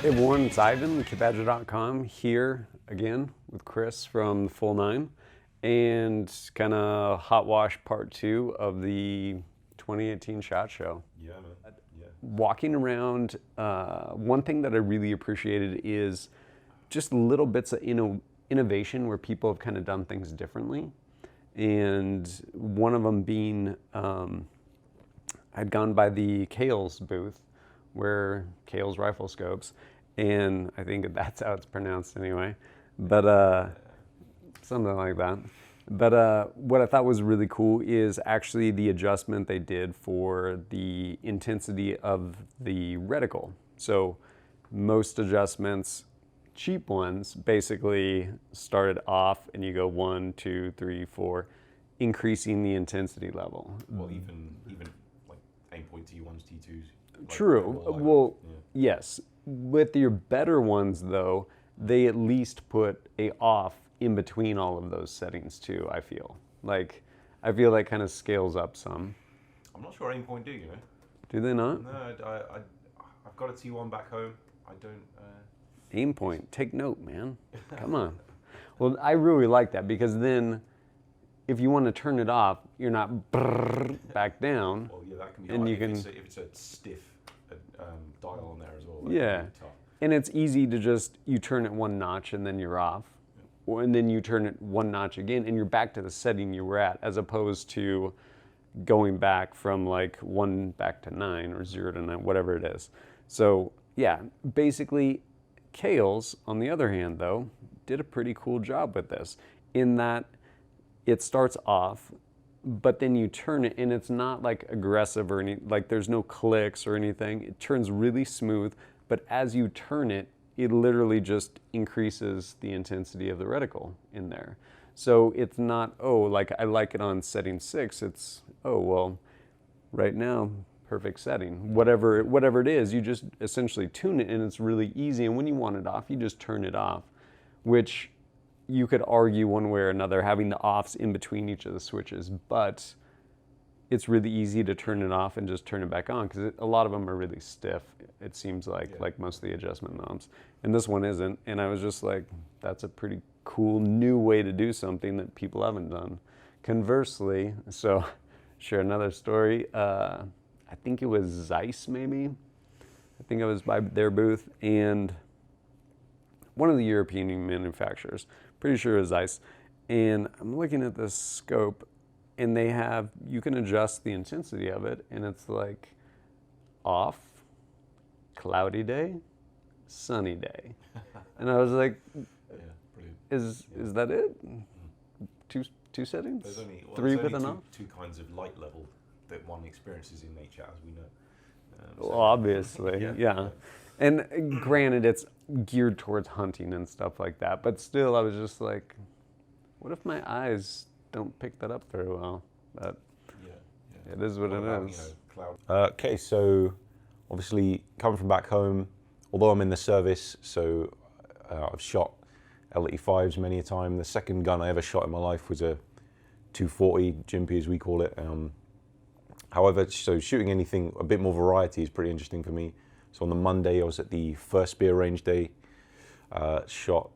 Hey everyone, it's Ivan, KidBadger.com, here again with Chris from the Full Nine, and kind of hot wash part 2 of the 2018 SHOT Show. Yeah, man. Yeah. Walking around, one thing that I really appreciated is just little bits of innovation where people have kind of done things differently. And one of them being, I'd gone by the Kahles booth, where Kahles rifle scopes, and I think that's how it's pronounced anyway, but something like that. But what I thought was really cool is actually the adjustment they did for the intensity of the reticle. So most adjustments, cheap ones, basically started off and you go 1, 2, 3, 4, increasing the intensity level. Well, even like aimpoint T1s, T2s. Like, True. Well, yes. With your better ones, though, they at least put a off in between all of those settings too. I feel like kind of scales up some. I'm not sure aimpoint do, you know. Do they not? No, I've got a T1 back home. I don't. Aimpoint, take note, man. Come on. Well, I really like that because then, if you want to turn it off, you're not back down. Well, yeah, that can be and hard you if can. If it's a stiff dial on there as well. Yeah, and it's easy to just, you turn it 1 notch and then you're off. And then you turn it 1 notch again and you're back to the setting you were at, as opposed to going back from like 1 back to 9 or 0 to 9, whatever it is. So yeah, basically Kahles, on the other hand though, did a pretty cool job with this, in that it starts off, but then you turn it and it's not like aggressive or any, like there's no clicks or anything. It turns really smooth, but as you turn it, it literally just increases the intensity of the reticle in there. So it's not, oh, like I like it on setting 6. It's, oh, well, right now, perfect setting. Whatever it is, you just essentially tune it and it's really easy. And when you want it off, you just turn it off, which you could argue one way or another, having the offs in between each of the switches, but it's really easy to turn it off and just turn it back on, because a lot of them are really stiff, it seems like most of the adjustment knobs. And this one isn't, and I was just like, that's a pretty cool new way to do something that people haven't done. Conversely, so share another story, I think it was Zeiss maybe, I think I was by their booth, and one of the European manufacturers, pretty sure it was Zeiss, and I'm looking at this scope, and they have, you can adjust the intensity of it, and it's like off, cloudy day, sunny day. And I was like, is that it? Two settings? There's only, 3 with an off? Two kinds of light level that one experiences in nature, as we know. Well, obviously, yeah. And granted, it's geared towards hunting and stuff like that, but still, I was just like, what if my eyes don't pick that up very well? But it is what it is. Okay, so obviously coming from back home, although I'm in the service, so I've shot LE5s many a time. The second gun I ever shot in my life was a 240 Jimpy, as we call it. However, so shooting anything, a bit more variety is pretty interesting for me. So on the Monday, I was at the first Spear Range Day, shot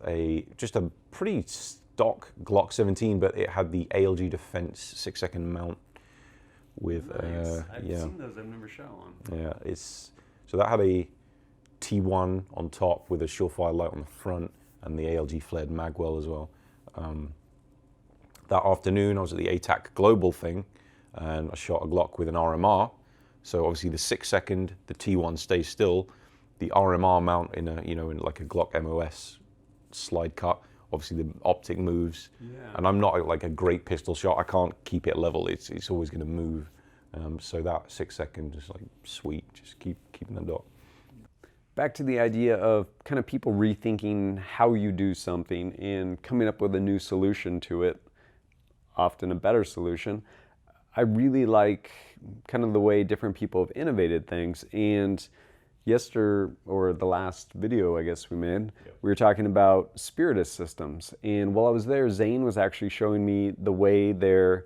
just a pretty stock Glock 17, but it had the ALG Defense 6-second mount with, nice. I've seen those, I've never shot one. Yeah, so that had a T1 on top with a surefire light on the front and the ALG flared magwell as well. That afternoon, I was at the ATAC Global thing, and I shot a Glock with an RMR. So obviously the 6-second, the T1 stays still. The RMR mount in in like a Glock MOS slide cut. Obviously the optic moves, and I'm not like a great pistol shot. I can't keep it level. It's always going to move. So that 6-second is like sweet. Just keeping the dot. Back to the idea of kind of people rethinking how you do something and coming up with a new solution to it, often a better solution. I really like kind of the way different people have innovated things. And the last video I guess we made, we were talking about Spiritus systems. And while I was there, Zane was actually showing me the way their,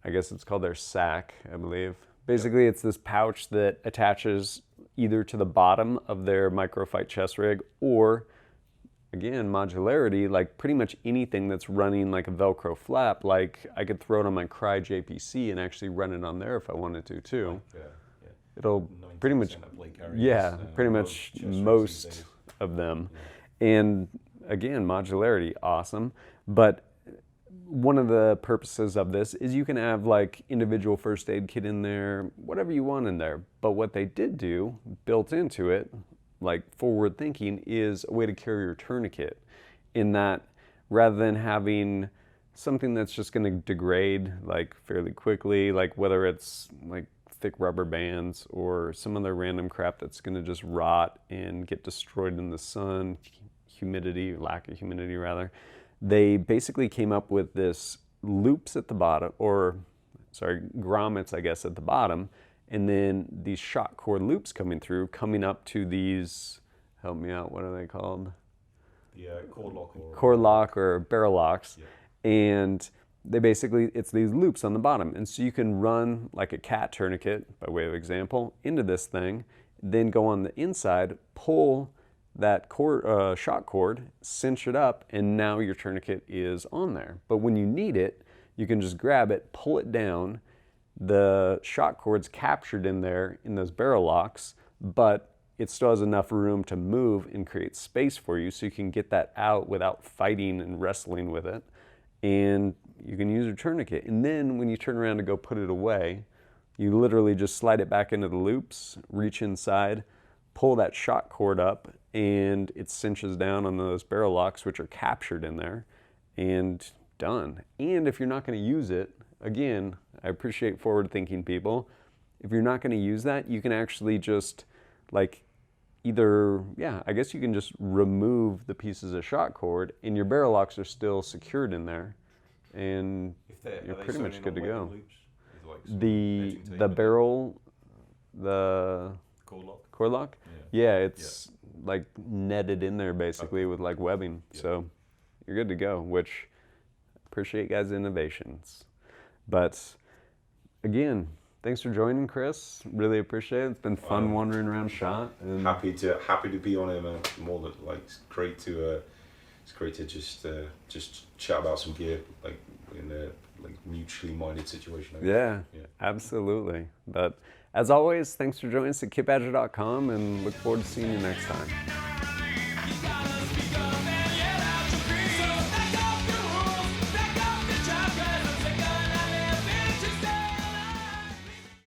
I guess it's called their sack, I believe. Basically, it's this pouch that attaches either to the bottom of their microfight chest rig, or again, modularity, like pretty much anything that's running like a Velcro flap, like I could throw it on my Cry JPC and actually run it on there if I wanted to too. It'll pretty much, pretty much most of them. And again, modularity, awesome. But one of the purposes of this is you can have like individual first aid kit in there, whatever you want in there. But what they did do, built into it, like forward thinking, is a way to carry your tourniquet, in that rather than having something that's just going to degrade like fairly quickly, like whether it's like thick rubber bands or some other random crap that's going to just rot and get destroyed in the sun, humidity, lack of humidity rather, they basically came up with this loops at the bottom, or sorry, grommets I guess at the bottom, and then these shock cord loops coming through, coming up to these, help me out, what are they called? The cord lock or barrel locks. Yeah. And they basically, it's these loops on the bottom. And so you can run like a cat tourniquet, by way of example, into this thing, then go on the inside, pull that cord, shock cord, cinch it up, and now your tourniquet is on there. But when you need it, you can just grab it, pull it down. The shock cord's captured in there in those barrel locks, but it still has enough room to move and create space for you so you can get that out without fighting and wrestling with it. And you can use your tourniquet. And then when you turn around to go put it away, you literally just slide it back into the loops, reach inside, pull that shock cord up, and it cinches down on those barrel locks, which are captured in there, and done. And if you're not going to use it, again, I appreciate forward thinking people. If you're not going to use that, you can actually just like either, I guess you can just remove the pieces of shock cord and your barrel locks are still secured in there, and you're pretty much good to go. The barrel, the cord lock? Yeah, it's like netted in there basically with like webbing. So you're good to go, which appreciate guys' innovations. But again, thanks for joining, Chris. Really appreciate it. It's been fun wandering around shot. And happy to be on it, man. More than like it's great to just chat about some gear, like in a like mutually minded situation. Yeah, absolutely. But as always, thanks for joining us at kitbadger.com, and look forward to seeing you next time.